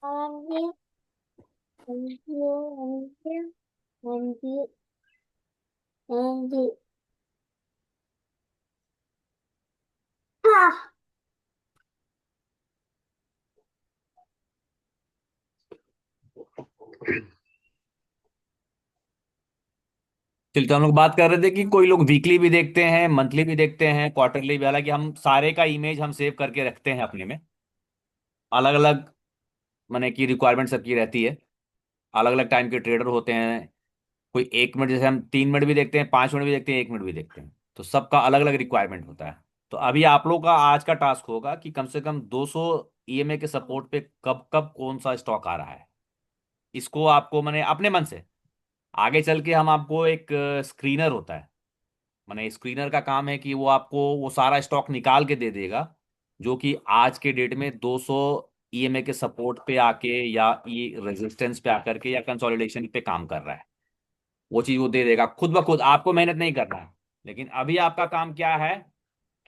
Anjir, anjir, anjir, anjir, anjir. Ah, चलिए, तो हम लोग बात कर रहे थे कि कोई लोग वीकली भी देखते हैं, मंथली भी देखते हैं, क्वार्टरली भी। हालांकि हम सारे का इमेज हम सेव करके रखते हैं अपने में। अलग अलग माने की रिक्वायरमेंट सबकी रहती है। अलग अलग टाइम के ट्रेडर होते हैं। कोई 1 मिनट, जैसे हम 3 मिनट भी देखते हैं, 5 मिनट भी देखते हैं, 1 मिनट भी देखते हैं। तो सबका अलग अलग रिक्वायरमेंट होता है। तो अभी आप लोग का आज का टास्क होगा कि कम से कम 200 ईएमए के सपोर्ट पे कब कब कौन सा स्टॉक आ रहा है, इसको आपको मैंने अपने मन से। आगे चल के हम आपको एक स्क्रीनर होता है, मैंने स्क्रीनर का काम है कि वो आपको वो सारा स्टॉक निकाल के दे देगा, जो कि आज के डेट में 200 ईएमए के सपोर्ट पे आके या ये रेजिस्टेंस पे आकर के या कंसोलिडेशन पे काम कर रहा है। वो चीज वो दे देगा खुद ब खुद, आपको मेहनत नहीं करना है। लेकिन अभी आपका काम क्या है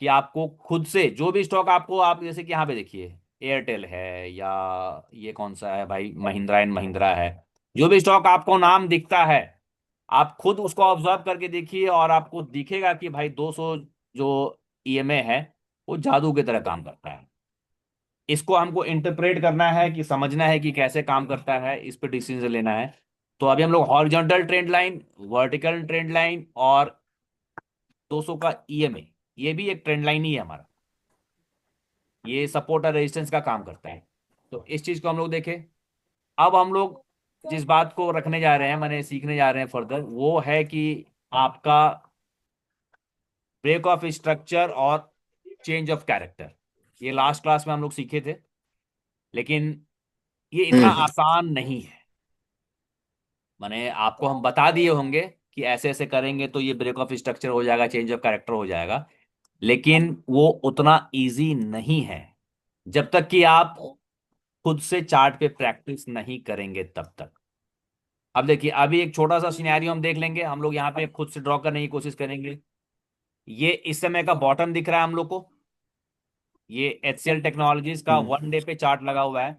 कि आपको खुद से जो भी स्टॉक आपको, आप जैसे कि यहाँ पे देखिए, एयरटेल है या ये कौन सा है भाई, महिंद्रा एंड महिंद्रा है। जो भी स्टॉक आपको नाम दिखता है, आप खुद उसको ऑब्जर्व करके देखिए और आपको दिखेगा कि भाई 200 जो ईएमए है वो जादू की तरह काम करता है। इसको हमको इंटरप्रेट करना है कि समझना है कि कैसे काम करता है, इस पे डिसीजन लेना है। तो अभी हम लोग horizontal trend line, vertical trend line और 200 का ईएमए, ये भी एक ट्रेंड लाइन ही है हमारा। ये सपोर्ट और रेजिस्टेंस का काम करता है। तो इस चीज को हम लोग देखें। अब हम लोग जिस बात को रखने जा रहे हैं, मैंने सीखने जा रहे हैं फर्दर, वो है कि आपका ब्रेक ऑफ स्ट्रक्चर और चेंज ऑफ कैरेक्टर। ये लास्ट क्लास में हम लोग सीखे थे, लेकिन ये इतना हम्म। आसान नहीं है। माने आपको हम बता दिए होंगे कि ऐसे ऐसे करेंगे तो ये ब्रेक ऑफ स्ट्रक्चर हो जाएगा, चेंज ऑफ कैरेक्टर हो जाएगा, लेकिन वो उतना इजी नहीं है जब तक कि आप खुद से चार्ट पे प्रैक्टिस नहीं करेंगे तब तक। अब देखिए, अभी एक छोटा सा सिनेरियो हम देख लेंगे, हम लोग यहाँ पे खुद से ड्रॉ करने की कोशिश करेंगे। ये इस समय का बॉटम दिख रहा है हम लोग को। ये एचसीएल टेक्नोलॉजीज का हम्म। 1 डे पे चार्ट लगा हुआ है।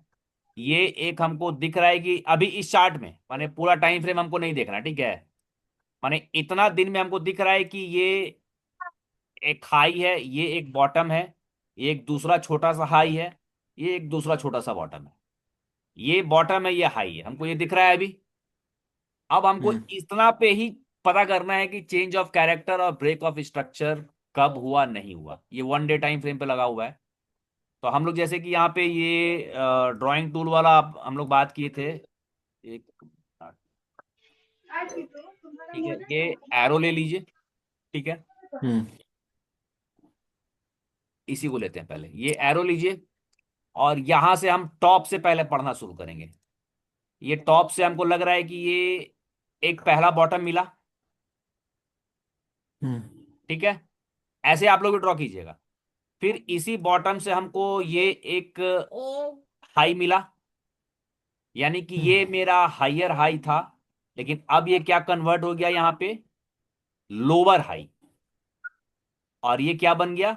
ये एक हमको दिख रहा है कि अभी इस चार्ट में, माने पूरा टाइम फ्रेम हमको नहीं देखना, ठीक है। माने इतना दिन में हमको दिख रहा है कि ये एक हाई है, ये एक बॉटम है, ये एक दूसरा छोटा सा हाई है, ये एक दूसरा छोटा सा बॉटम है। ये बॉटम है, ये हाई है, हमको ये दिख रहा है अभी। अब हमको हम्म। इतना पे ही पता करना है कि चेंज ऑफ कैरेक्टर और ब्रेक ऑफ स्ट्रक्चर कब हुआ, नहीं हुआ। ये 1 डे टाइम फ्रेम पे लगा हुआ है। तो हम लोग जैसे कि यहाँ पे ये ड्राइंग टूल वाला हम लोग बात किए थे एक, ठीक है, ये एरो ले लीजिए, ठीक है। हम्म। इसी को लेते हैं, पहले ये एरो लीजिए और यहां से हम टॉप से पहले पढ़ना शुरू करेंगे। ये टॉप से हमको लग रहा है कि ये एक पहला बॉटम मिला, हम्म। ठीक है। ऐसे आप लोग भी ड्रॉ कीजिएगा। फिर इसी बॉटम से हमको ये एक हाई मिला, यानी कि ये मेरा हायर हाई था। लेकिन अब ये क्या कन्वर्ट हो गया यहाँ पे, लोअर हाई। और ये क्या बन गया,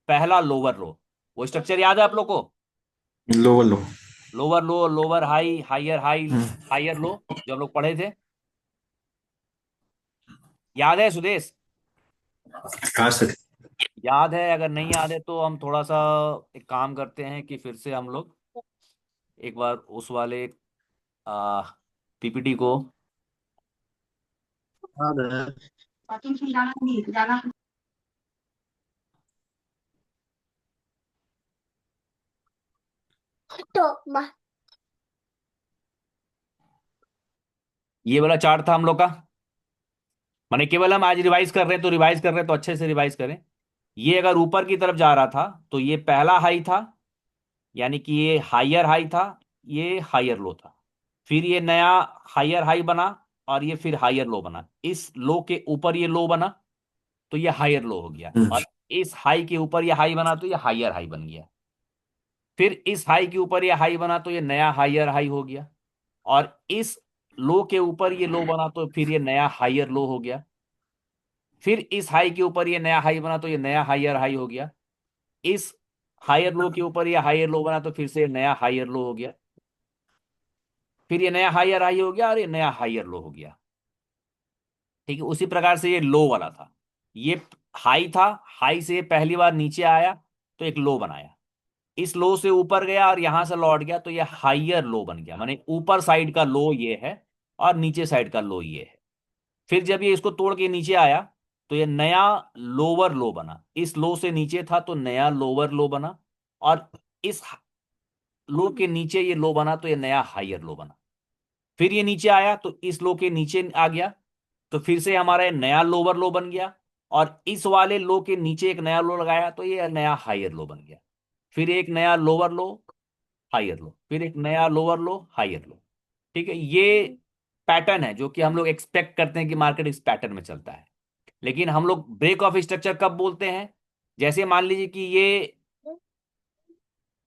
पहला लोअर लो। वो स्ट्रक्चर याद है आप लोग को, low low. Lower low, lower high, higher high, hmm. Higher low, जो हम लोग पढ़े थे। याद है सुदेश? कहाँ से? याद है? अगर नहीं याद है तो हम थोड़ा सा एक काम करते हैं कि फिर से हम लोग एक बार उस वाले आ, पीपीटी को। याद है। तो ये वाला चार्ट था हम लोग का। माने केवल हम आज रिवाइज कर रहे हैं तो रिवाइज कर रहे हैं तो अच्छे से रिवाइज करें। ये अगर ऊपर की तरफ जा रहा था तो ये पहला हाई था, यानी कि ये हायर हाई था, ये हायर लो था। फिर ये नया हायर हाई बना और ये फिर हायर लो बना। इस लो के ऊपर ये लो बना तो ये हायर लो हो गया, हम्म। और इस हाई के ऊपर ये हाई बना तो ये हायर हाई बन गया। फिर इस हाई के ऊपर ये हाई बना तो ये नया हायर हाई हो गया। और इस लो के ऊपर ये लो बना तो फिर ये नया हायर लो हो गया। फिर इस हाई के ऊपर ये नया हाई बना तो ये नया हायर हाई हो गया। इस हायर लो के ऊपर ये हायर लो बना तो फिर से नया हायर लो हो गया। फिर ये नया हायर हाई हो गया और ये नया हायर लो हो गया। ठीक है, उसी प्रकार से ये लो वाला था, ये हाई था, हाई से ये पहली बार नीचे आया तो एक लो बनाया, इस लो से ऊपर गया और यहां से लौट गया तो ये हायर लो बन गया, माने ऊपर साइड का लो ये है और नीचे साइड का लो ये है। फिर जब ये इसको तोड़ के नीचे आया तो ये नया लोअर लो बना, इस लो से नीचे था तो नया लोअर लो बना, और इस लो के नीचे ये लो बना तो ये नया हायर लो बना। फिर ये नीचे आया तो इस लो के नीचे आ गया तो फिर से हमारा ये नया लोअर लो बन गया, और इस वाले लो के नीचे एक नया लो लगाया तो ये नया हायर लो बन गया। फिर एक नया लोअर लो, हायर लो, फिर एक नया लोअर लो, हायर लो। ठीक है, ये पैटर्न है जो कि हम लोग एक्सपेक्ट करते हैं कि मार्केट इस पैटर्न में चलता है। लेकिन हम लोग ब्रेक ऑफ स्ट्रक्चर कब बोलते हैं? जैसे मान लीजिए कि ये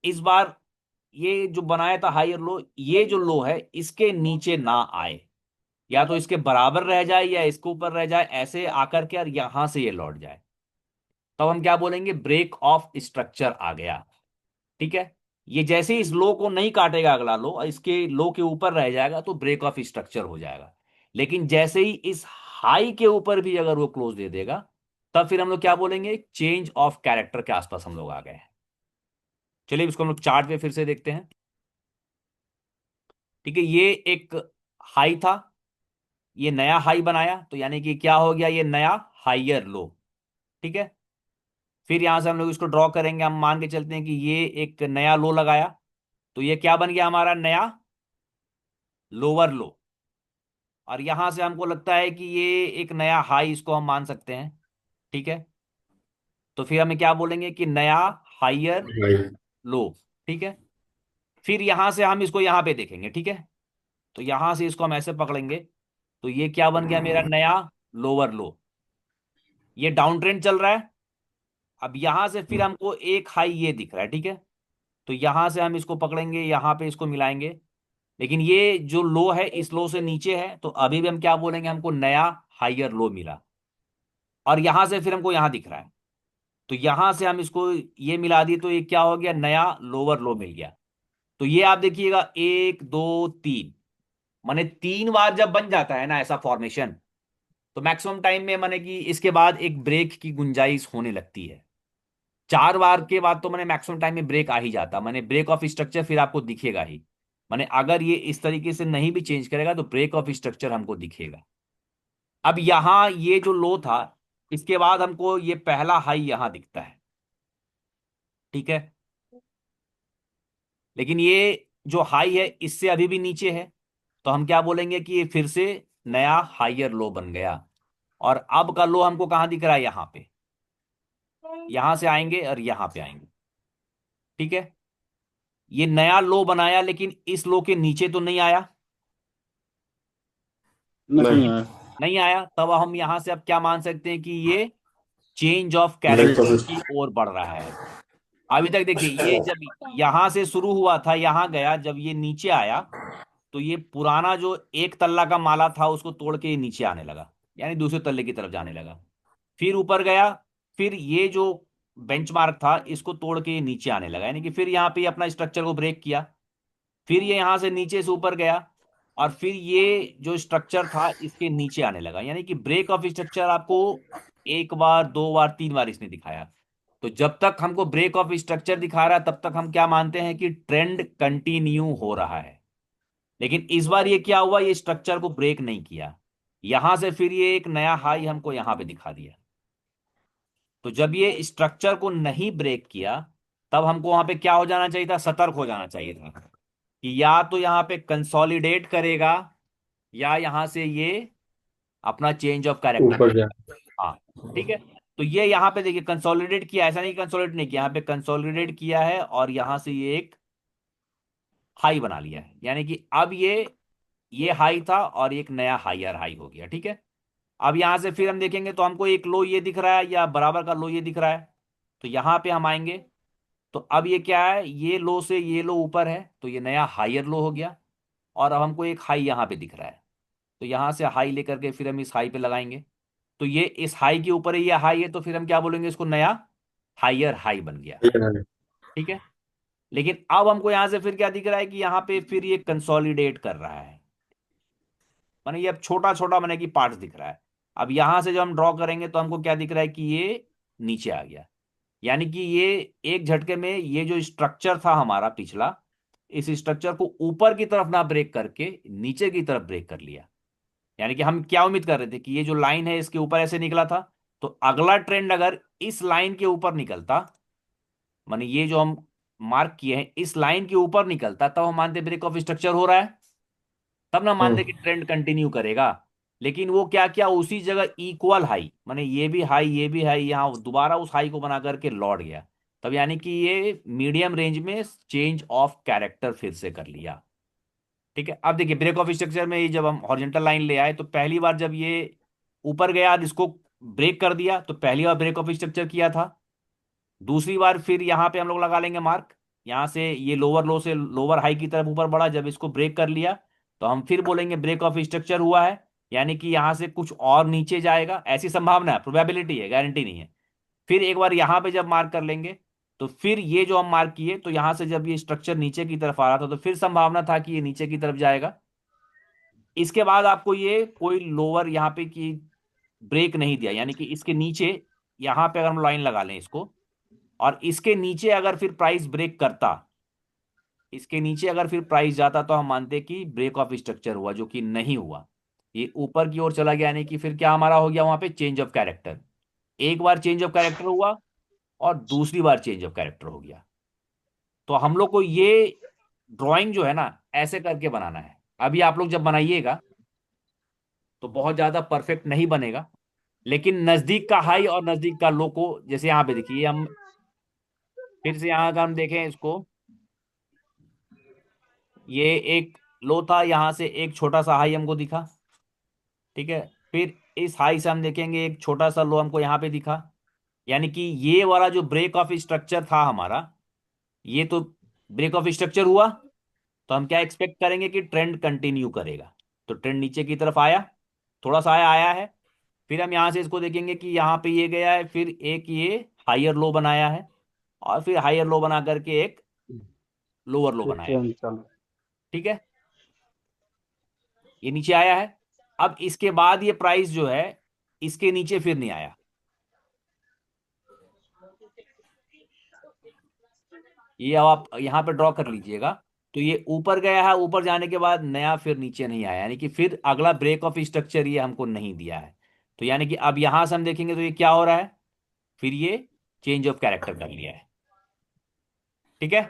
इस बार ये जो बनाया था हायर लो, ये जो लो है इसके नीचे ना आए, या तो इसके बराबर रह जाए या इसके ऊपर रह जाए, ऐसे आकर के और यहां से ये लौट जाए, तब हम क्या बोलेंगे? ब्रेक ऑफ स्ट्रक्चर आ गया। ठीक है, ये जैसे ही इस लो को नहीं काटेगा अगला लो और इसके लो के ऊपर रह जाएगा तो ब्रेक ऑफ स्ट्रक्चर हो जाएगा। लेकिन जैसे ही इस हाई के ऊपर भी अगर वो क्लोज दे देगा, तब फिर हम लोग क्या बोलेंगे? चेंज ऑफ कैरेक्टर के आसपास हम लोग आ गए हैं। चलिए इसको हम लोग चार्ट पे फिर से देखते हैं। ठीक है, ये एक हाई था, ये नया हाई बनाया तो यानी कि क्या हो गया? ये नया हाइयर लो। ठीक है, फिर यहां से हम लोग इसको ड्रॉ करेंगे, हम मान के चलते हैं कि ये एक नया लो लगाया तो ये क्या बन गया? हमारा नया लोअर लो। और यहां से हमको लगता है कि ये एक नया हाई इसको हम मान सकते हैं। ठीक है, तो फिर हमें क्या बोलेंगे? कि नया हाइयर भाई। लो। ठीक है, फिर यहां से हम इसको यहां पे देखेंगे। ठीक है, तो यहां से इसको हम ऐसे पकड़ेंगे तो ये क्या बन गया? मेरा नया लोअर लो। ये डाउन ट्रेंड चल रहा है, अब यहां से फिर हमको एक हाई ये दिख रहा है। ठीक है, तो यहां से हम इसको पकड़ेंगे, यहां पे इसको मिलाएंगे, लेकिन ये जो लो है इस लो से नीचे है तो अभी भी हम क्या बोलेंगे? हमको नया हाइयर लो मिला। और यहां से फिर हमको यहां दिख रहा है तो यहां से हम इसको ये मिला दिए तो ये क्या हो गया? नया लोअर लो मिल गया। तो ये आप देखिएगा, एक दो तीन, माने तीन बार जब बन जाता है ना ऐसा फॉर्मेशन, तो मैक्सिमम टाइम में माने कि इसके बाद एक ब्रेक की गुंजाइश होने लगती है। चार बार के बाद तो मैंने मैक्सिमम टाइम में ब्रेक आ ही जाता, मैंने ब्रेक ऑफ स्ट्रक्चर फिर आपको दिखेगा ही। मैंने अगर ये इस तरीके से नहीं भी चेंज करेगा तो ब्रेक ऑफ स्ट्रक्चर हमको दिखेगा। अब यहां ये जो लो था, इसके बाद हमको ये पहला हाई यहां दिखता है। ठीक है, लेकिन ये जो हाई है इससे अभी भी नीचे है, तो हम क्या बोलेंगे? कि ये फिर से नया हाइयर लो बन गया। और अब का लो हमको कहां दिख रहा है? यहां पे, यहां से आएंगे और यहां पे आएंगे। ठीक है, ये नया लो बनाया लेकिन इस लो के नीचे तो नहीं आया। नहीं। नहीं आया। नहीं आया, तब हम यहां से अब क्या मान सकते हैं? कि ये change of break character of. की ओर बढ़ रहा है। अभी तक देखिए, ये जब यहां से शुरू हुआ था यहां गया, जब ये नीचे आया तो ये पुराना जो एक तल्ला का माला था उसको तोड़ के ये नीचे आने लगा, यानी दूसरे तल्ले की तरफ जाने लगा। फिर ऊपर गया, फिर ये जो बेंचमार्क था इसको तोड़ के ये नीचे आने लगा, यानी कि फिर यहाँ पे ये अपना स्ट्रक्चर को ब्रेक किया। फिर ये यहां से नीचे से ऊपर गया और फिर ये जो स्ट्रक्चर था इसके नीचे आने लगा, यानी कि ब्रेक ऑफ स्ट्रक्चर आपको एक बार, दो बार, तीन बार इसने दिखाया। तो जब तक हमको ब्रेक ऑफ स्ट्रक्चर दिखा रहा है तब तक हम क्या मानते हैं? कि ट्रेंड कंटिन्यू हो रहा है। लेकिन इस बार ये क्या हुआ? ये स्ट्रक्चर को ब्रेक नहीं किया, यहां से फिर ये एक नया हाई हमको यहां पे दिखा दिया। तो जब ये स्ट्रक्चर को नहीं ब्रेक किया तब हमको वहां पे क्या हो जाना चाहिए था? सतर्क हो जाना चाहिए था कि या तो यहां पे कंसोलिडेट करेगा या यहां से ये अपना चेंज ऑफ कैरेक्टर ऊपर जा। करेगा। हाँ, ठीक है, तो ये यहां पे देखिए कंसोलिडेट किया, ऐसा नहीं कंसोलिडेट नहीं किया, यहाँ पे कंसोलिडेट किया है और यहां से ये एक हाई बना लिया है, यानी कि अब ये हाई था और एक नया हाइयर हाई हो गया। ठीक है, अब यहां से फिर हम देखेंगे तो हमको एक लो ये दिख रहा है या बराबर का लो ये दिख रहा है, तो यहां पे हम आएंगे तो अब ये क्या है? ये लो से ये लो ऊपर है तो ये नया हाइयर लो हो गया, और अब हमको एक हाई यहाँ पे दिख रहा है, तो यहां से हाई लेकर के फिर हम इस हाई पे लगाएंगे, तो ये इस हाई के ऊपर है, ये हाई है, तो फिर हम क्या बोलेंगे? इसको नया हाइयर हाई बन गया। ठीक है, लेकिन अब हमको यहां से फिर क्या दिख रहा है कि यहाँ पे फिर ये कंसोलिडेट कर रहा है, माने ये अब छोटा छोटा माने कि पार्ट्स दिख रहा है। अब यहां से जब हम ड्रॉ करेंगे तो हमको क्या दिख रहा है कि ये नीचे आ गया। यानी कि ये एक झटके में ये जो स्ट्रक्चर था हमारा पिछला, इस स्ट्रक्चर को ऊपर की तरफ ना ब्रेक करके नीचे की तरफ ब्रेक कर लिया। यानी कि हम क्या उम्मीद कर रहे थे कि ये जो लाइन है इसके ऊपर ऐसे निकला था, तो अगला ट्रेंड अगर इस लाइन के ऊपर निकलता, माने ये जो हम मार्क किए हैं इस लाइन के ऊपर निकलता, तब हम मानते ब्रेक ऑफ स्ट्रक्चर हो रहा है, तब ना मानते कि ट्रेंड कंटिन्यू करेगा। लेकिन वो क्या किया, उसी जगह इक्वल हाई, माने ये भी हाई, यहाँ दोबारा उस हाई को बना करके लौट गया। तब यानी कि ये मीडियम रेंज में चेंज ऑफ कैरेक्टर फिर से कर लिया। ठीक है, अब देखिए ब्रेक ऑफ स्ट्रक्चर में ये जब हम हॉरिजॉन्टल लाइन ले आए तो पहली बार जब ये ऊपर गया और इसको ब्रेक कर दिया तो पहली बार ब्रेक ऑफ स्ट्रक्चर किया था। दूसरी बार फिर यहाँ पे हम लोग लगा लेंगे मार्क, यहाँ से ये लोअर लो से लोअर हाई की तरफ ऊपर बढ़ा, जब इसको ब्रेक कर लिया तो हम फिर बोलेंगे ब्रेक ऑफ स्ट्रक्चर हुआ है। यानी कि यहाँ से कुछ और नीचे जाएगा, ऐसी संभावना है, प्रोबेबिलिटी है, गारंटी नहीं है। फिर एक बार यहाँ पे जब मार्क कर लेंगे तो फिर ये जो हम मार्क किए तो यहाँ से जब ये स्ट्रक्चर नीचे की तरफ आ रहा था तो फिर संभावना था कि ये नीचे की तरफ जाएगा। इसके बाद आपको ये कोई लोअर यहाँ पे की ब्रेक नहीं दिया, यानी कि इसके नीचे यहाँ पे अगर हम लाइन लगा लें इसको, और इसके नीचे अगर फिर प्राइस ब्रेक करता, इसके नीचे अगर फिर प्राइस जाता तो हम मानते कि ब्रेक ऑफ स्ट्रक्चर हुआ, जो कि नहीं हुआ। ये ऊपर की ओर चला गया, यानी कि फिर क्या हमारा हो गया वहां पे चेंज ऑफ कैरेक्टर। एक बार चेंज ऑफ कैरेक्टर हुआ और दूसरी बार चेंज ऑफ कैरेक्टर हो गया। तो हम लोग को ये ड्राइंग जो है ना ऐसे करके बनाना है। अभी आप लोग जब बनाइएगा तो बहुत ज्यादा परफेक्ट नहीं बनेगा, लेकिन नजदीक का हाई और नजदीक का लो को, जैसे यहाँ पे देखिए हम फिर से यहाँ का हम देखें इसको, ये एक लो था, यहाँ से एक छोटा सा हाई हमको दिखा। ठीक है, फिर इस हाई से हम देखेंगे एक छोटा सा लो हमको यहाँ पे दिखा। यानी कि ये वाला जो ब्रेक ऑफ स्ट्रक्चर था हमारा, ये तो ब्रेक ऑफ स्ट्रक्चर हुआ, तो हम क्या एक्सपेक्ट करेंगे कि ट्रेंड कंटिन्यू करेगा। तो ट्रेंड नीचे की तरफ आया, थोड़ा सा आया आया है। फिर हम यहाँ से इसको देखेंगे कि यहाँ पे ये गया है, फिर एक ये हायर लो बनाया है, और फिर हायर लो बना करके एक लोअर लो ये बनाया है। ट्रेन चल ठीक है, ये नीचे आया है। अब इसके बाद ये प्राइस जो है इसके नीचे फिर नहीं आया, ये अब आप यहाँ पे ड्रॉ कर लीजिएगा। तो ये ऊपर गया है, ऊपर जाने के बाद नया फिर नीचे नहीं आया, यानी कि फिर अगला ब्रेक ऑफ स्ट्रक्चर ये हमको नहीं दिया है। तो यानी कि अब यहां से हम देखेंगे तो ये क्या हो रहा है, फिर ये चेंज ऑफ कैरेक्टर कर लिया है। ठीक है,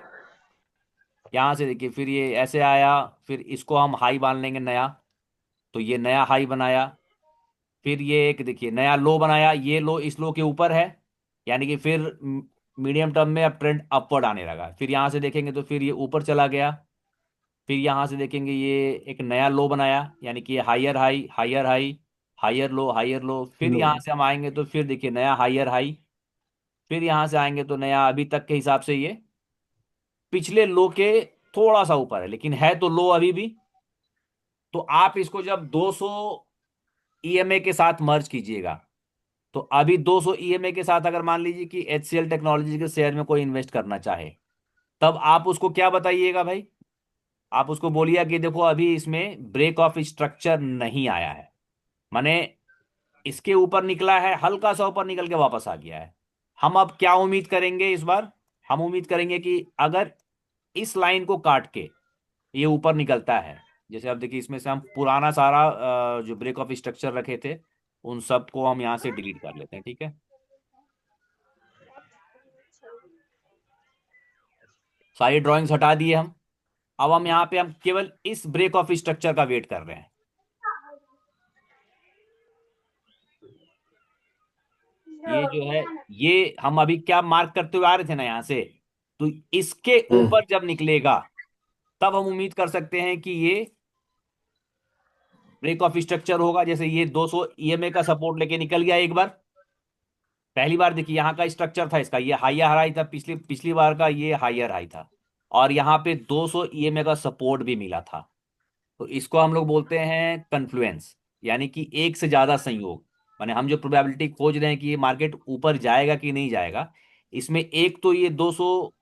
यहां से देखिए फिर ये ऐसे आया, फिर इसको हम हाई मान लेंगे नया, तो ये नया हाई बनाया। फिर ये एक देखिए नया लो बनाया, ये लो इस लो के ऊपर है, यानी कि फिर मीडियम टर्म में अब ट्रेंड अपवर्ड आने लगा। फिर यहां से देखेंगे तो फिर ये ऊपर चला गया। फिर यहां से देखेंगे ये एक नया लो बनाया, यानी कि higher high higher high, higher low higher low. फिर लो। यहां से हम आएंगे तो फिर देखिए नया हायर हाई। फिर यहां से आएंगे तो नया, अभी तक के हिसाब से ये पिछले लो के थोड़ा सा ऊपर है, लेकिन है तो लो अभी भी। तो आप इसको जब 200 ईएमए के साथ मर्ज कीजिएगा, तो अभी 200 ईएमए के साथ अगर मान लीजिए कि एचसीएल टेक्नोलॉजी के शेयर में कोई इन्वेस्ट करना चाहे, तब आप उसको क्या बताइएगा भाई, आप उसको बोलिए कि देखो अभी इसमें ब्रेक ऑफ स्ट्रक्चर नहीं आया है, माने इसके ऊपर निकला है, हल्का सा ऊपर निकल के वापस आ गया है। हम अब क्या उम्मीद करेंगे इस बार, हम उम्मीद करेंगे कि अगर इस लाइन को काट के ये ऊपर निकलता है, जैसे अब देखिए इसमें से हम पुराना सारा जो ब्रेक ऑफ स्ट्रक्चर रखे थे उन सब को हम यहाँ से डिलीट कर लेते हैं। ठीक है, सारी ड्राइंग्स हटा दिए हम। अब हम यहाँ पे हम केवल इस ब्रेक ऑफ स्ट्रक्चर का वेट कर रहे हैं। ये जो है, ये हम अभी क्या मार्क करते हुए आ रहे थे ना यहाँ से, तो इसके ऊपर जब निकलेगा तब हम उम्मीद कर सकते हैं कि ये ब्रेक ऑफ स्ट्रक्चर होगा। जैसे ये 200 ईएमए का सपोर्ट लेके निकल गया एक बार, पहली बार देखिए यहाँ का स्ट्रक्चर था इसका, ये हायर हाई था, पिछली पिछली बार का ये हायर हाई था, और यहाँ पे 200 ईएमए का सपोर्ट भी मिला था। तो इसको हम लोग बोलते हैं कन्फ्लुएंस, यानी कि एक से ज्यादा संयोग। माने हम जो प्रोबेबिलिटी खोज रहे हैं कि ये मार्केट ऊपर जाएगा कि नहीं जाएगा, इसमें एक तो ये 200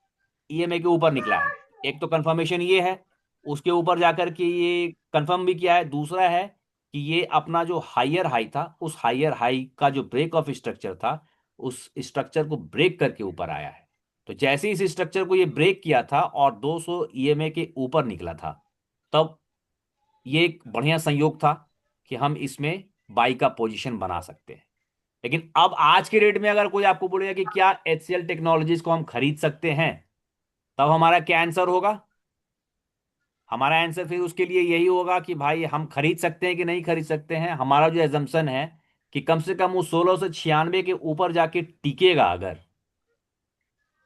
ईएमए के ऊपर निकला है। एक तो कंफर्मेशन ये है, उसके ऊपर जाकर के ये कंफर्म भी किया है। दूसरा है कि ये अपना जो हायर हाई था, उस हायर हाई का जो ब्रेक ऑफ स्ट्रक्चर था, उस स्ट्रक्चर को ब्रेक करके ऊपर आया है। तो जैसे ही इस स्ट्रक्चर को ये ब्रेक किया था और 200 ईएमए के ऊपर निकला था, तब ये एक बढ़िया संयोग था कि हम इसमें बाई का पोजीशन बना सकते हैं। लेकिन अब आज के रेट में अगर कोई आपको बोलेगा कि क्या एचसीएल टेक्नोलॉजीज को हम खरीद सकते हैं, तब हमारा क्या आंसर होगा? हमारा आंसर फिर उसके लिए यही होगा कि भाई हम खरीद सकते हैं कि नहीं खरीद सकते हैं। हमारा जो एजम्पशन है कि कम से कम वो 1696 के ऊपर जाके टिकेगा, अगर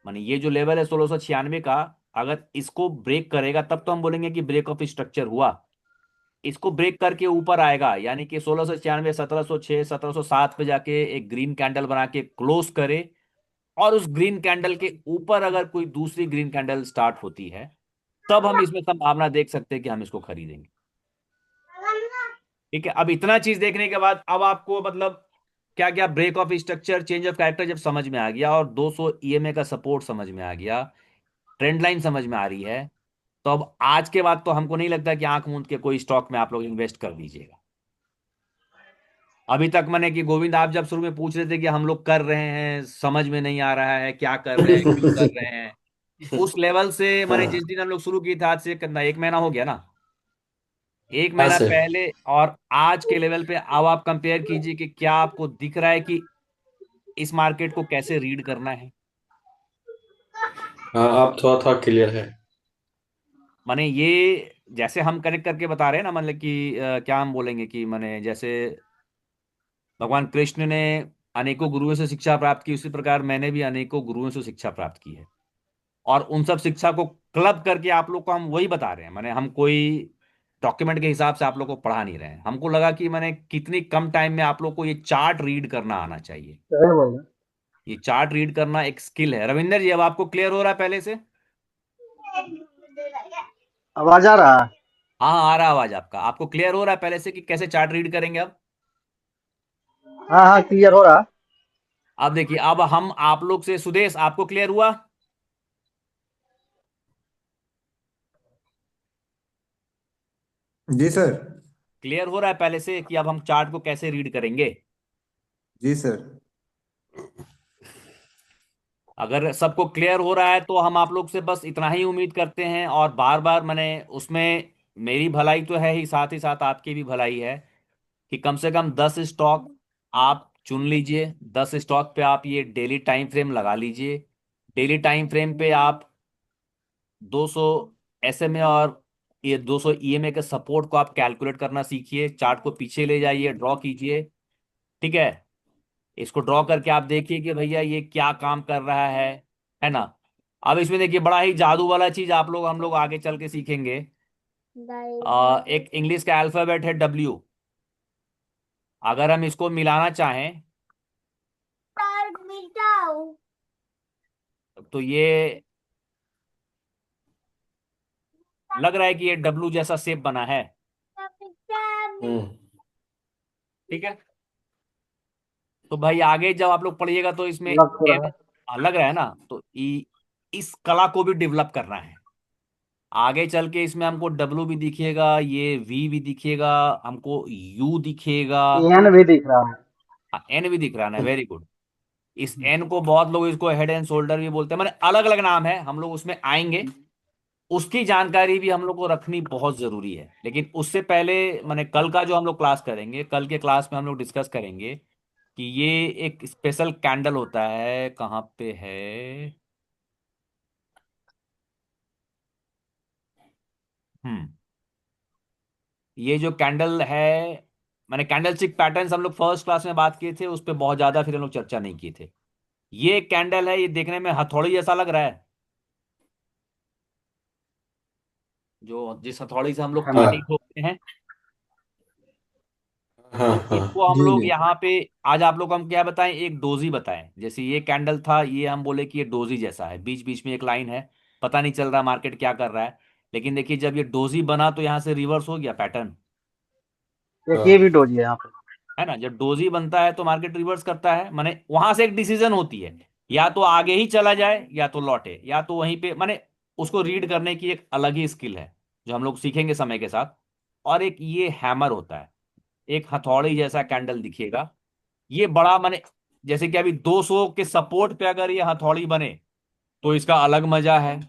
माने ये जो लेवल है 1696 का, अगर इसको ब्रेक करेगा तब तो हम बोलेंगे कि ब्रेक ऑफ स्ट्रक्चर हुआ। इसको ब्रेक करके ऊपर आएगा, यानी कि 1696, 1706, 1707 पे जाके एक ग्रीन कैंडल बना के क्लोज करे, और उस ग्रीन कैंडल के ऊपर अगर कोई दूसरी ग्रीन कैंडल स्टार्ट होती है, तब हम इसमें संभावना देख सकते हैं कि हम इसको खरीदेंगे। ठीक है, अब इतना चीज देखने के बाद अब आपको मतलब क्या क्या break of structure, change of character जब समझ में आ गया, और 200 ईएमए का सपोर्ट समझ में आ गया, ट्रेंड लाइन समझ में आ रही है, तो अब आज के बाद तो हमको नहीं लगता कि आंख मूंद के कोई स्टॉक में आप लोग इन्वेस्ट कर दीजिएगा। अभी तक मैंने कि गोविंद, आप जब शुरू में पूछ रहे थे कि हम लोग कर रहे हैं, समझ में नहीं आ रहा है क्या कर रहे हैं, क्यों कर रहे हैं, उस लेवल से मैंने जिस हाँ। दिन हम लोग शुरू की था, आज से कितना, एक महीना हो गया ना, एक हाँ महीना सर। पहले और आज के लेवल पे अब आप कंपेयर कीजिए कि क्या आपको दिख रहा है कि इस मार्केट को कैसे रीड करना है। हाँ, आप थोड़ा थोड़ा क्लियर है। माने ये जैसे हम कनेक्ट करके बता रहे हैं ना, मतलब कि क्या हम बोलेंगे कि माने जैसे भगवान कृष्ण ने अनेकों गुरुओं से शिक्षा प्राप्त की, उसी प्रकार मैंने भी अनेकों गुरुओं से शिक्षा प्राप्त की है। और उन सब शिक्षा को क्लब करके आप लोग को हम वही बता रहे हैं। माने हम कोई डॉक्यूमेंट के हिसाब से आप लोग को पढ़ा नहीं रहे हैं। हमको लगा कि मैंने कितनी कम टाइम में आप लोग को ये चार्ट रीड करना आना चाहिए। सही बोल रहे ये चार्ट रीड करना एक स्किल है। रविंदर जी, अब आपको क्लियर हो रहा है पहले से? हैं। आवाज आ रहा है? हाँ हाँ, आ रहा है आवाज आपका। आपको क्लियर हो रहा है पहले से कि कैसे चार्ट रीड करेंगे अब? हाँ हाँ, क्लियर हो रहा है। अब देखिए, अब हम आप लोग से, सुदेश आपको क्लियर हुआ? जी सर। क्लियर हो रहा है पहले से कि अब हम चार्ट को कैसे रीड करेंगे? जी सर। अगर सबको क्लियर हो रहा है तो हम आप लोग से बस इतना ही उम्मीद करते हैं, और बार बार मैंने उसमें मेरी भलाई तो है ही साथ आपकी भी भलाई है, कि कम से कम 10 स्टॉक आप चुन लीजिए। 10 स्टॉक पे आप ये डेली टाइम फ्रेम लगा लीजिए। डेली टाइम फ्रेम पे आप 200 एसएमए और ये 200 ईएमए के सपोर्ट को आप कैलकुलेट करना सीखिए। चार्ट को पीछे ले जाइए, ड्रॉ कीजिए। ठीक है, इसको ड्रॉ करके आप देखिए कि भैया ये क्या काम कर रहा है ना। अब इसमें देखिए बड़ा ही जादू वाला चीज आप लोग, हम लोग आगे चल के सीखेंगे। एक इंग्लिश का अल्फाबेट है डब्ल्यू। अगर हम इसको मिलाना चाहें तो ये लग रहा है कि ये डब्ल्यू जैसा शेप बना है। हम्म। ठीक है, तो भाई आगे जब आप लोग पढ़िएगा तो इसमें लग तो एन रहा है। लग रहा है ना, तो इस कला को भी डेवलप करना है। आगे चल के इसमें हमको डब्ल्यू भी दिखेगा, ये वी भी दिखेगा, हमको यू दिखेगा। एन भी दिख रहा है। हाँ, एन भी दिख रहा है ना, वेरी गुड। इस एन को बहुत लोग इसको हेड एंड शोल्डर भी बोलते हैं, मैंने अलग अलग नाम है, हम लोग उसमें आएंगे। उसकी जानकारी भी हम लोग को रखनी बहुत जरूरी है। लेकिन उससे पहले मैंने कल का जो हम लोग क्लास करेंगे, कल के क्लास में हम लोग डिस्कस करेंगे कि ये एक स्पेशल कैंडल होता है, कहाँ पे है, हम्म, ये जो कैंडल है, मैंने कैंडल स्टिक पैटर्न्स हम लोग फर्स्ट क्लास में बात किए थे, उस पर बहुत ज्यादा फिर हम लोग चर्चा नहीं किए थे। ये एक कैंडल है, ये देखने में हथौड़ी जैसा लग रहा है, जो जिस हथौड़ी से हम लोग हाँ जी। पानी हाँ ठोकते हैं। हाँ तो हाँ। इसको हम जी लोग जी। यहाँ पे, आज आप लोग को हम क्या बताएं, एक डोजी बताएं। जैसे ये कैंडल था, ये हम बोले कि ये डोजी जैसा है, बीच बीच में एक लाइन है, पता नहीं चल रहा मार्केट क्या कर रहा है। लेकिन देखिए जब ये डोजी बना तो यहाँ से रिवर्स हो गया पैटर्न, एक ये भी हाँ डोजी है यहाँ पे। है ना। जब डोजी बनता है तो मार्केट रिवर्स करता है, माने वहां से एक डिसीजन होती है। या तो आगे ही चला जाए या तो लौटे, या तो वहीं पे माने उसको रीड करने की एक अलग ही स्किल है जो हम लोग सीखेंगे समय के साथ। और एक ये हैमर होता है, एक हथौड़ी जैसा कैंडल दिखेगा, ये बड़ा माने जैसे कि अभी 200 के सपोर्ट पे अगर ये हथौड़ी बने तो इसका अलग मजा है,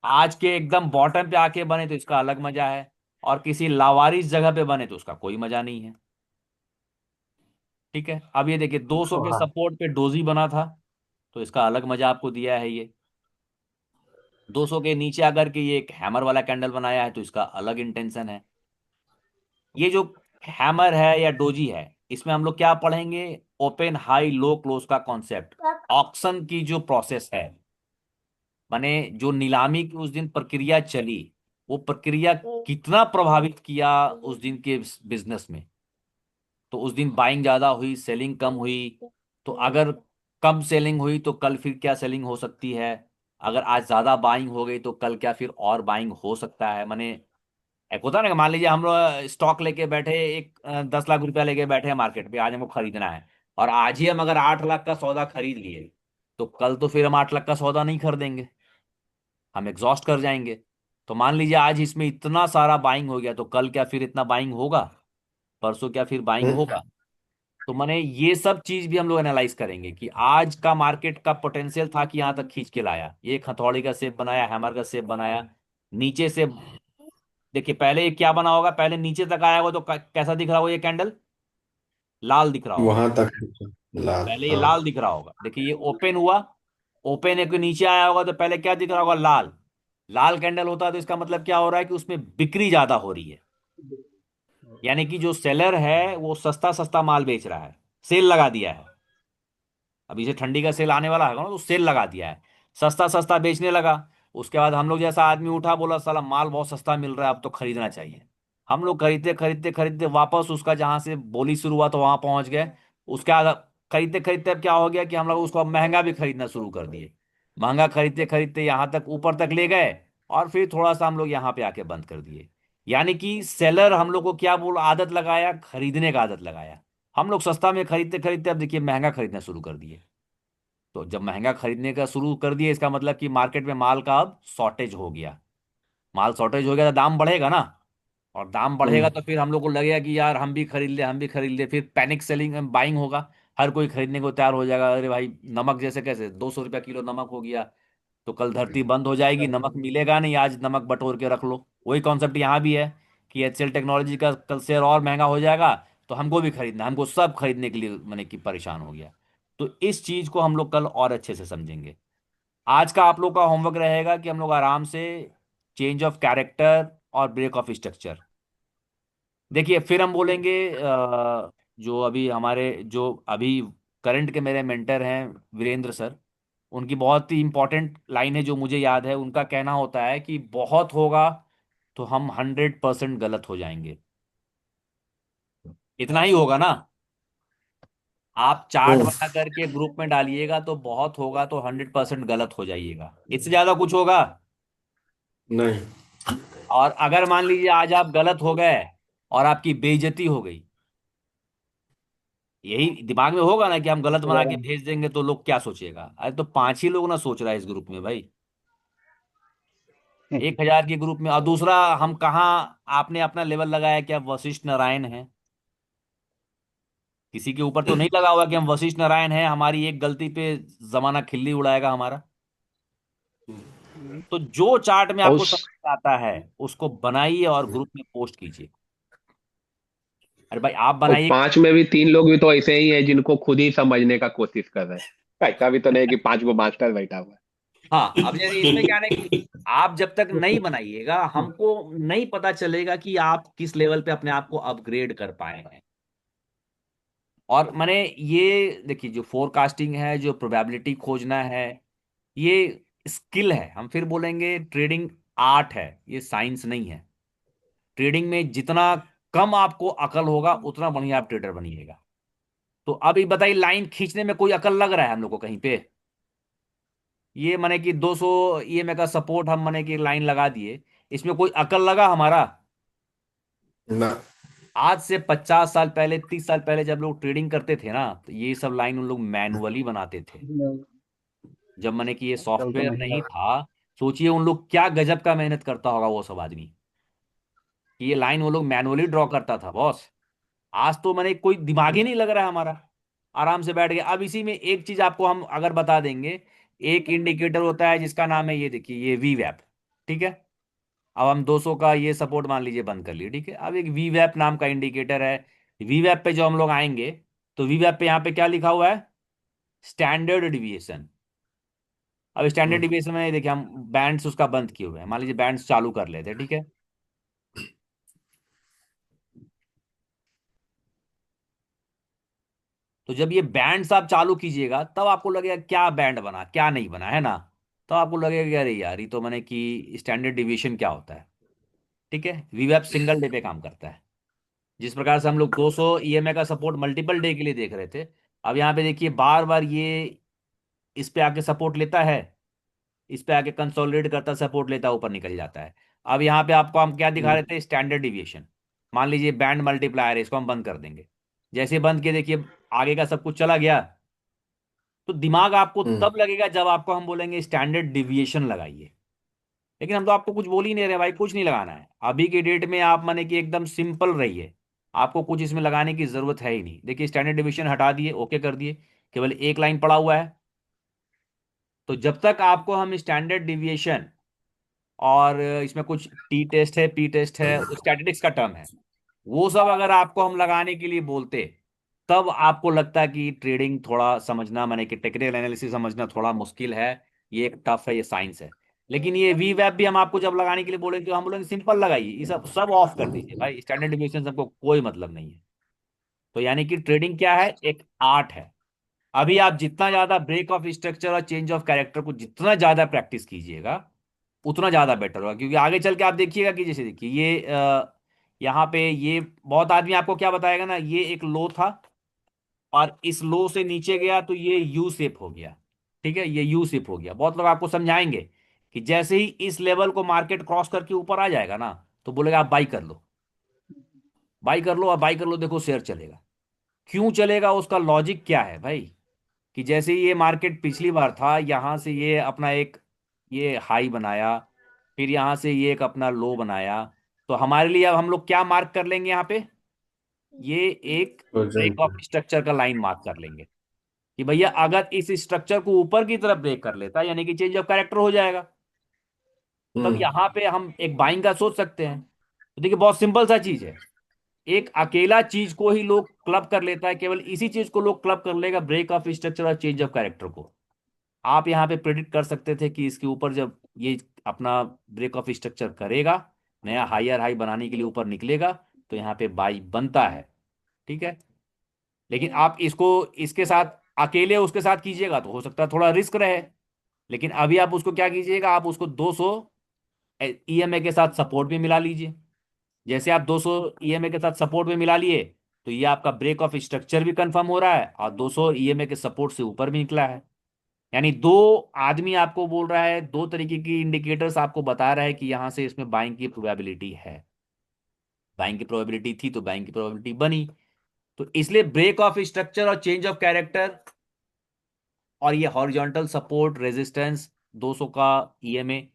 आज के एकदम बॉटम पे आके बने तो इसका अलग मजा है, और किसी लावारिस जगह पे बने तो उसका कोई मजा नहीं है। ठीक है, अब ये देखिए 200 के हाँ सपोर्ट पे डोजी बना था तो इसका अलग मजा आपको दिया है ये। 200 के नीचे अगर के ये एक हैमर वाला कैंडल बनाया है तो इसका अलग इंटेंशन है। ये जो हैमर है या डोजी है, इसमें हम लोग क्या पढ़ेंगे? ओपन हाई लो क्लोज का कॉन्सेप्ट, ऑक्शन की जो प्रोसेस है, माने जो नीलामी की उस दिन प्रक्रिया चली, वो प्रक्रिया कितना प्रभावित किया उस दिन के बिजनेस में। तो उस दिन बाइंग ज्यादा हुई, सेलिंग कम हुई, तो अगर कम सेलिंग हुई तो कल फिर क्या सेलिंग हो सकती है, अगर आज ज्यादा बाइंग हो गई तो कल क्या फिर और बाइंग हो सकता है। माने एक होता है ना कि मान लीजिए हम लोग स्टॉक लेके बैठे, एक 10 लाख रुपया लेके बैठे हैं मार्केट पे, आज हमको खरीदना है, और आज ही हम अगर 8 लाख का सौदा खरीद लिए तो कल तो फिर हम 8 लाख का सौदा नहीं खरीदेंगे, हम एग्जॉस्ट कर जाएंगे। तो मान लीजिए आज इसमें इतना सारा बाइंग हो गया तो कल क्या फिर इतना बाइंग होगा, परसों क्या फिर बाइंग हम्म, होगा? तो मैंने ये सब चीज भी हम लोग एनालाइज करेंगे कि आज का मार्केट का पोटेंशियल था कि यहां तक खींच के लाया, ये हथौड़ी का शेप बनाया, हैमर का शेप बनाया, नीचे से देखिए पहले ये क्या बना होगा, पहले नीचे तक आया होगा तो कैसा दिख रहा होगा ये कैंडल? लाल दिख रहा होगा। वहां तक लाल, पहले ये हाँ। लाल दिख रहा होगा, देखिए ये ओपन हुआ, ओपन एक नीचे आया होगा तो पहले क्या दिख रहा होगा? लाल। लाल कैंडल होता है तो इसका मतलब क्या हो रहा है कि उसमें बिक्री ज्यादा हो रही है, यानी कि जो सेलर है वो सस्ता सस्ता माल बेच रहा है, सेल लगा दिया है। अभी से ठंडी का सेल आने वाला है ना, तो सेल लगा दिया है, सस्ता सस्ता बेचने लगा। उसके बाद हम लोग जैसा आदमी उठा, बोला साला माल बहुत सस्ता मिल रहा है अब तो खरीदना चाहिए। हम लोग खरीदते खरीदते खरीदते वापस उसका जहां से बोली शुरू हुआ तो वहां पहुंच गए। उसके बाद खरीदते खरीदते अब क्या हो गया कि हम लोग उसको अब महंगा भी खरीदना शुरू कर दिए, महंगा खरीदते खरीदते यहाँ तक ऊपर तक ले गए, और फिर थोड़ा सा हम लोग यहाँ पे आके बंद कर दिए। यानी कि सेलर हम लोग को क्या बोल आदत लगाया, खरीदने का आदत लगाया। हम लोग सस्ता में खरीदते खरीदते अब देखिए महंगा खरीदना शुरू कर दिए। तो जब महंगा खरीदने का शुरू कर दिए इसका मतलब कि मार्केट में माल का अब शॉर्टेज हो गया, माल शॉर्टेज हो गया तो दाम बढ़ेगा ना, और दाम बढ़ेगा हम्म, तो फिर हम लोग को लगेगा कि यार हम भी खरीद ले, हम भी खरीद ले, फिर पैनिक सेलिंग बाइंग होगा, हर कोई खरीदने को तैयार हो जाएगा। अरे भाई नमक जैसे कैसे 200 रुपया किलो नमक हो गया, तो कल धरती बंद हो जाएगी, नमक मिलेगा नहीं, आज नमक बटोर के रख लो। वही कॉन्सेप्ट यहाँ भी है कि एचसीएल टेक्नोलॉजी का कल शेयर और महंगा हो जाएगा, तो हमको भी खरीदना, हमको सब खरीदने के लिए मैंने कि परेशान हो गया। तो इस चीज को हम लोग कल और अच्छे से समझेंगे। आज का आप लोग का होमवर्क रहेगा कि हम लोग आराम से चेंज ऑफ कैरेक्टर और ब्रेक ऑफ स्ट्रक्चर, देखिए फिर हम बोलेंगे जो अभी हमारे जो अभी करंट के मेरे मेंटर हैं वीरेंद्र सर, उनकी बहुत ही इंपॉर्टेंट लाइन है जो मुझे याद है, उनका कहना होता है कि बहुत होगा तो हम 100% गलत हो जाएंगे। इतना ही होगा ना, आप चार्ट हम्म, बना करके ग्रुप में डालिएगा तो बहुत होगा तो 100% गलत हो जाइएगा, इससे ज्यादा कुछ होगा? नहीं। और अगर मान लीजिए आज आप गलत हो गए और आपकी बेइज्जती हो गई, यही दिमाग में होगा ना कि हम गलत बना के भेज देंगे तो लोग क्या सोचेगा? अरे तो 5 ही लोग ना सोच रहा है इस ग्रुप में भाई, 1,000 के ग्रुप में। और दूसरा, हम कहाँ आपने अपना लेवल लगाया कि आप वशिष्ठ नारायण हैं? किसी के ऊपर तो नहीं लगा हुआ कि हम वशिष्ठ नारायण हैं, हमारी एक गलती पे जमाना खिल्ली उड़ाएगा हमारा। तो जो चार्ट में और आपको उस समझ में आता है उसको बनाइए और ग्रुप में पोस्ट कीजिए। अरे भाई आप और बनाइए। 5 में भी 3 लोग भी तो ऐसे ही हैं जिनको खुद ही समझने का कोशिश कर रहे हैं, ऐसा भी तो नहीं कि 5 को मास्टर बैठा हुआ है। हाँ, अब जैसे इसमें क्या है कि आप जब तक नहीं बनाइएगा हमको नहीं पता चलेगा कि आप किस लेवल पे अपने आप को अपग्रेड कर पाए हैं। और मैंने ये देखिए जो फोरकास्टिंग है, जो प्रोबेबिलिटी खोजना है, ये स्किल है। हम फिर बोलेंगे ट्रेडिंग आर्ट है, ये साइंस नहीं है। ट्रेडिंग में जितना कम आपको अकल होगा उतना बढ़िया आप ट्रेडर बनिएगा। तो अब ये बताइए, लाइन खींचने में कोई अकल लग रहा है हम लोग को कहीं पे? ये माने कि 200 ईएमए का सपोर्ट हम माने कि लाइन लगा दिए, इसमें कोई अकल लगा हमारा? ना। आज से 50 साल पहले, 30 साल पहले जब लोग ट्रेडिंग करते थे ना, तो ये सब लाइन उन लोग मैनुअली बनाते थे। नहीं, जब मैंने कि ये आजकल तो सॉफ्टवेयर नहीं नहीं लगा। था, सोचिए उन लोग क्या गजब का मेहनत करता होगा वो सब आदमी, कि ये लाइन वो लोग मैनुअली ड्रॉ करता था बॉस। आज तो मैंने कोई दिमाग ही नहीं लग रहा है हमारा, आराम से बैठ गए। अब इसी में एक चीज आपको हम अगर बता देंगे, एक इंडिकेटर होता है जिसका नाम है, ये देखिए, ये वी वैप। ठीक है, अब हम 200 का ये सपोर्ट मान लीजिए बंद कर लिए, ठीक है। अब एक वी वैप नाम का इंडिकेटर है। वी वैप पे जो हम लोग आएंगे, तो वी वैप पे यहाँ पे क्या लिखा हुआ है, स्टैंडर्ड डिविएशन। अब स्टैंडर्ड हम्म, डिविएशन में देखिए हम बैंड्स उसका बंद किए हुए हैं, मान लीजिए बैंड्स चालू कर लेते हैं, ठीक है। तो जब ये बैंड्स आप चालू कीजिएगा, तब आपको लगेगा क्या बैंड बना क्या नहीं बना, है ना। तो आपको लगेगा कि अरे यार, ये तो मैंने कि स्टैंडर्ड डिविएशन क्या होता है। ठीक है, वीवेप सिंगल डे पे काम करता है। जिस प्रकार से हम लोग 200 ईएमए का सपोर्ट मल्टीपल डे के लिए देख रहे थे, अब यहाँ पे देखिए बार बार ये इस पे आके सपोर्ट लेता है, इस पे आके कंसोलिडेट करता, सपोर्ट लेता है, ऊपर निकल जाता है। अब यहाँ पे आपको हम क्या दिखा हम्म, रहे थे, स्टैंडर्ड डिविएशन। मान लीजिए बैंड मल्टीप्लायर है, इसको हम बंद कर देंगे। जैसे बंद किए, देखिए आगे का सब कुछ चला गया। तो दिमाग आपको हम्म, तब लगेगा जब आपको हम बोलेंगे स्टैंडर्ड डिविएशन लगाइए। लेकिन हम तो आपको कुछ बोल ही नहीं रहे भाई, कुछ नहीं लगाना है अभी के डेट में। आप माने कि एकदम सिंपल रहिए, आपको कुछ इसमें लगाने की जरूरत है ही नहीं। देखिए स्टैंडर्ड डिविएशन हटा दिए, ओके कर दिए, केवल एक लाइन पड़ा हुआ है। तो जब तक आपको हम स्टैंडर्ड डिविएशन और इसमें कुछ टी टेस्ट है, पी टेस्ट है, स्टैटिस्टिक्स का टर्म है, वो सब अगर आपको हम लगाने के लिए बोलते, तब आपको लगता है कि ट्रेडिंग थोड़ा समझना, माने कि टेक्निकल एनालिसिस समझना थोड़ा मुश्किल है, ये एक टफ है, ये साइंस है। लेकिन ये वी वैप भी हम आपको जब लगाने के लिए बोलेंगे, तो हम बोलेंगे सिंपल लगाइए, ये सब सब ऑफ कर दीजिए भाई, स्टैंडर्ड डिविएशन सबको कोई मतलब नहीं है। तो यानी कि ट्रेडिंग क्या है, एक आर्ट है। अभी आप जितना ज्यादा ब्रेक ऑफ स्ट्रक्चर और चेंज ऑफ कैरेक्टर को जितना ज्यादा प्रैक्टिस कीजिएगा, उतना ज्यादा बेटर होगा। क्योंकि आगे चल के आप देखिएगा कि जैसे देखिए ये यहाँ पे ये बहुत आदमी आपको क्या बताएगा ना, ये एक लो था और इस लो से नीचे गया तो ये यू शेप हो गया। ठीक है, ये यू शेप हो गया। बहुत लोग आपको समझाएंगे कि जैसे ही इस लेवल को मार्केट क्रॉस करके ऊपर आ जाएगा ना, तो बोलेगा आप बाई कर लो, बाई कर लो, और बाई कर लो, देखो शेयर चलेगा। क्यों चलेगा, उसका लॉजिक क्या है भाई, कि जैसे ही ये मार्केट पिछली बार था, यहां से ये अपना एक ये हाई बनाया, फिर यहां से ये एक अपना लो बनाया। तो हमारे लिए अब हम लोग क्या मार्क कर लेंगे यहाँ पे, ये एक ब्रेक ऑफ होरिजेंटल। स्ट्रक्चर का लाइन मार्क कर लेंगे, कि भैया अगर इस स्ट्रक्चर को ऊपर की तरफ ब्रेक कर लेता, यानी कि चेंज ऑफ कैरेक्टर हो जाएगा, तब हम्म, यहाँ पे हम एक बाइंग का सोच सकते हैं। तो देखिए बहुत सिंपल सा चीज है, एक अकेला चीज को ही लोग क्लब कर लेता है, केवल इसी चीज को लोग क्लब कर लेगा, ब्रेक ऑफ स्ट्रक्चर और चेंज ऑफ कैरेक्टर को। आप यहाँ पे प्रेडिक्ट कर सकते थे कि इसके ऊपर जब ये अपना ब्रेक ऑफ स्ट्रक्चर करेगा, नया हायर हाई बनाने के लिए ऊपर निकलेगा, तो यहाँ पे बाई बनता है। ठीक है, लेकिन आप इसको इसके साथ अकेले उसके साथ कीजिएगा तो हो सकता है थोड़ा रिस्क रहे। लेकिन अभी आप उसको क्या कीजिएगा, आप उसको 200 ईएमए के साथ सपोर्ट भी मिला लीजिए। जैसे आप 200 ईएमए के साथ सपोर्ट में मिला लिए, तो ये आपका ब्रेक ऑफ स्ट्रक्चर भी कंफर्म हो रहा है, और 200 ईएमए के सपोर्ट से ऊपर भी निकला है। यानी दो आदमी आपको बोल रहा है, दो तरीके की इंडिकेटर्स आपको बता रहा है कि यहां से इसमें बाइंग की प्रोबेबिलिटी है। बाइंग की प्रोबेबिलिटी थी तो बाइंग की प्रोबेबिलिटी बनी। तो इसलिए ब्रेक ऑफ स्ट्रक्चर और चेंज ऑफ कैरेक्टर और ये हॉरिजॉन्टल सपोर्ट रेजिस्टेंस 200 का ईएमए,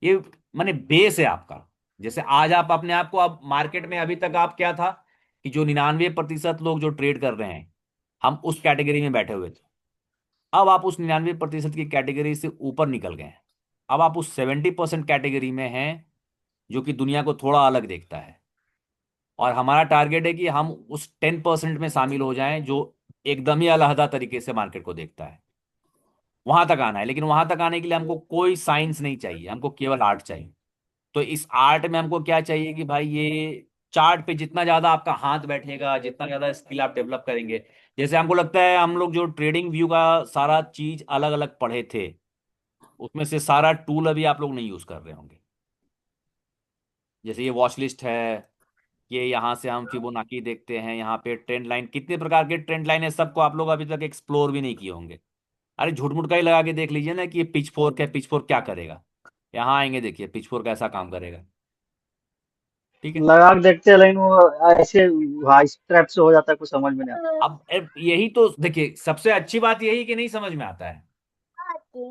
ये माने बेस है आपका। जैसे आज आप अपने आप को, अब मार्केट में अभी तक आप क्या था, कि जो 99% लोग जो ट्रेड कर रहे हैं, हम उस कैटेगरी में बैठे हुए थे। अब आप उस 99% की कैटेगरी से ऊपर निकल गए हैं। अब आप उस 70% कैटेगरी में हैं, जो कि दुनिया को थोड़ा अलग देखता है। और हमारा टारगेट है कि हम उस 10% में शामिल हो जाएं, जो एकदम ही अलहदा तरीके से मार्केट को देखता है। वहां तक आना है, लेकिन वहां तक आने के लिए हमको कोई साइंस नहीं चाहिए, हमको केवल आर्ट चाहिए। तो इस आर्ट में हमको क्या चाहिए, कि भाई ये चार्ट पे जितना ज्यादा आपका हाथ बैठेगा, जितना ज्यादा स्किल आप डेवलप करेंगे। जैसे हमको लगता है हम लोग जो ट्रेडिंग व्यू का सारा चीज अलग अलग पढ़े थे, उसमें से सारा टूल अभी आप लोग नहीं यूज कर रहे होंगे। जैसे ये वॉच लिस्ट है, ये यहाँ से हम फिबोनाची देखते हैं, यहाँ पे ट्रेंड लाइन, कितने प्रकार के ट्रेंड लाइन है, सबको आप लोग अभी तक एक्सप्लोर भी नहीं किए होंगे। अरे झूठ मूठ का ही लगा के देख लीजिए ना, कि ये पिच फोर्क है, पिच फोर्क क्या करेगा। यहाँ आएंगे, देखिए पिच फोर्क कैसा काम करेगा। ठीक है। लगा के देखते हैं, लेकिन वो ऐसे भाई स्ट्रैप से हो जाता है, कुछ समझ में नहीं आता। अब यही तो देखिए, सबसे अच्छी बात यही कि नहीं समझ में आता है।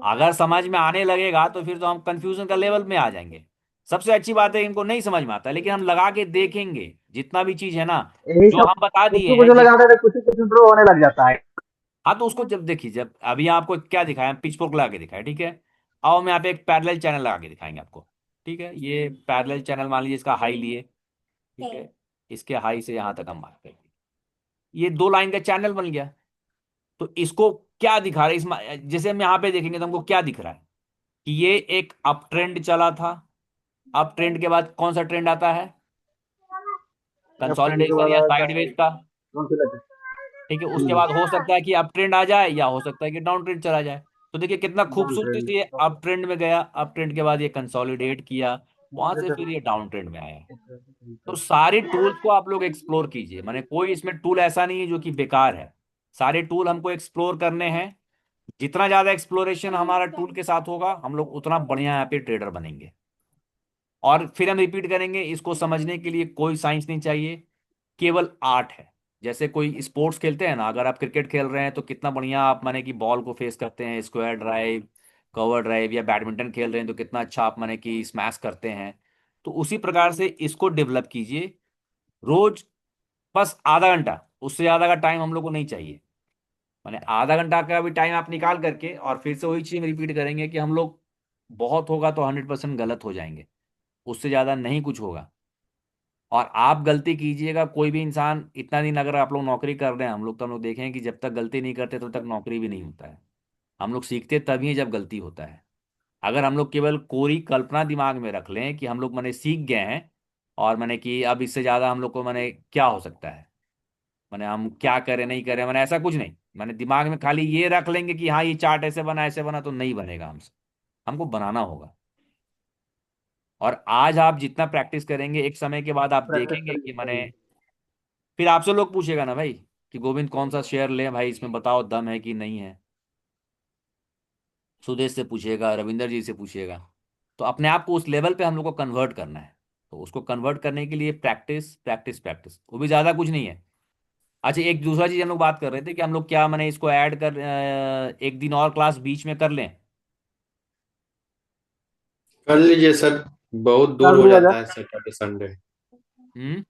अगर समझ में आने लगेगा तो फिर तो हम कंफ्यूजन का लेवल में आ जाएंगे। सबसे अच्छी बात है इनको नहीं समझ में आता, लेकिन हम लगा के देखेंगे जितना भी चीज है ना, यही जो सब हम बता कुछ दिए कुछ हैं लगाते थे, कुछ इंप्रूव होने लग जाता है। हाँ तो उसको जब देखिए, जब अभी आपको क्या दिखाया, हम पिच फोर्क लगा के दिखाया, ठीक है। आओ हम यहाँ पे एक पैरेलल चैनल लगा के दिखाएंगे आपको। ठीक है, ये पैरेलल चैनल मान लीजिए, इसका हाई लिए, ठीक है। इसके हाई से यहाँ तक हम बात करेंगे, ये 2 लाइन का चैनल बन गया। तो इसको क्या दिखा रहा है, जैसे हम यहाँ पे देखेंगे तो हमको क्या दिख रहा है कि ये एक अप ट्रेंड चला था। अप ट्रेंड के बाद कौन सा ट्रेंड आता है, अब ट्रेंड के कंसोलिडेशन बाद या आता है साइडवेज का। कौन सी लगता ठीक है, है? उसके बाद हो सकता है कि अप ट्रेंड आ जाए, या हो सकता है कि डाउन ट्रेंड चला जाए। तो देखिए कितना डाउन खूबसूरती ट्रेंड। से ये अप ट्रेंड में गया, अप ट्रेंड के बाद ये कंसोलिडेट किया, वहां से फिर ये डाउन ट्रेंड में आया। तो सारे टूल्स को आप लोग एक्सप्लोर कीजिए, माने कोई इसमें टूल ऐसा नहीं है जो कि बेकार है। सारे टूल हमको एक्सप्लोर करने हैं। जितना ज्यादा एक्सप्लोरेशन हमारा टूल के साथ होगा, हम लोग उतना बढ़िया यहाँ पे ट्रेडर बनेंगे। और फिर हम रिपीट करेंगे, इसको समझने के लिए कोई साइंस नहीं चाहिए, केवल आर्ट है। जैसे कोई स्पोर्ट्स खेलते हैं ना, अगर आप क्रिकेट खेल रहे हैं तो कितना बढ़िया आप माने कि बॉल को फेस करते हैं, स्क्वायर ड्राइव, कवर ड्राइव, या बैडमिंटन खेल रहे हैं तो कितना अच्छा आप माने कि स्मैश करते हैं। तो उसी प्रकार से इसको डेवलप कीजिए रोज, बस आधा घंटा, उससे ज़्यादा का टाइम हम लोग को नहीं चाहिए। माने आधा घंटा का भी टाइम आप निकाल करके और फिर से वही चीज़ रिपीट करेंगे कि हम लोग, बहुत होगा तो 100% गलत हो जाएंगे, उससे ज़्यादा नहीं कुछ होगा। और आप गलती कीजिएगा, कोई भी इंसान इतना दिन, अगर आप लोग नौकरी कर रहे हैं, हम लोग तो हम लोग देखें कि जब तक गलती नहीं करते तब तक नौकरी भी नहीं होता है। हम लोग सीखते तभी है जब गलती होता है। अगर हम लोग केवल कोरी कल्पना दिमाग में रख लें कि हम लोग मैंने सीख गए हैं, और मैंने कि अब इससे ज़्यादा हम लोग को मैंने क्या हो सकता है, मैंने हम क्या करें नहीं करें, मैंने ऐसा कुछ नहीं, मैंने दिमाग में खाली ये रख लेंगे कि हाँ ये चार्ट ऐसे बना, तो नहीं बनेगा हमसे। हमको बनाना होगा। और आज आप जितना प्रैक्टिस करेंगे, एक समय के बाद आप प्रैक्टिस देखेंगे कि मैंने, करेंगे। फिर आपसे लोग पूछेगा ना भाई कि गोविंद कौन सा शेयर लें भाई, इसमें बताओ दम है कि नहीं है। सुदेश से पूछिएगा, रविंदर जी से पूछिएगा। तो अपने आप को उस लेवल पे हम लोग को कन्वर्ट करना है। तो उसको कन्वर्ट करने के लिए प्रैक्टिस प्रैक्टिस प्रैक्टिस, वो भी ज़्यादा कुछ नहीं है। अच्छा, एक दूसरा चीज़ हम लोग बात कर रहे थे कि हम लोग क्या मैंने इसको ऐड कर, एक दिन और क्लास बीच में कर लें। कर लीजिए सर, बहुत दूर कर हो लिया जाता जाए। है सैटरडे संडे। हम्म।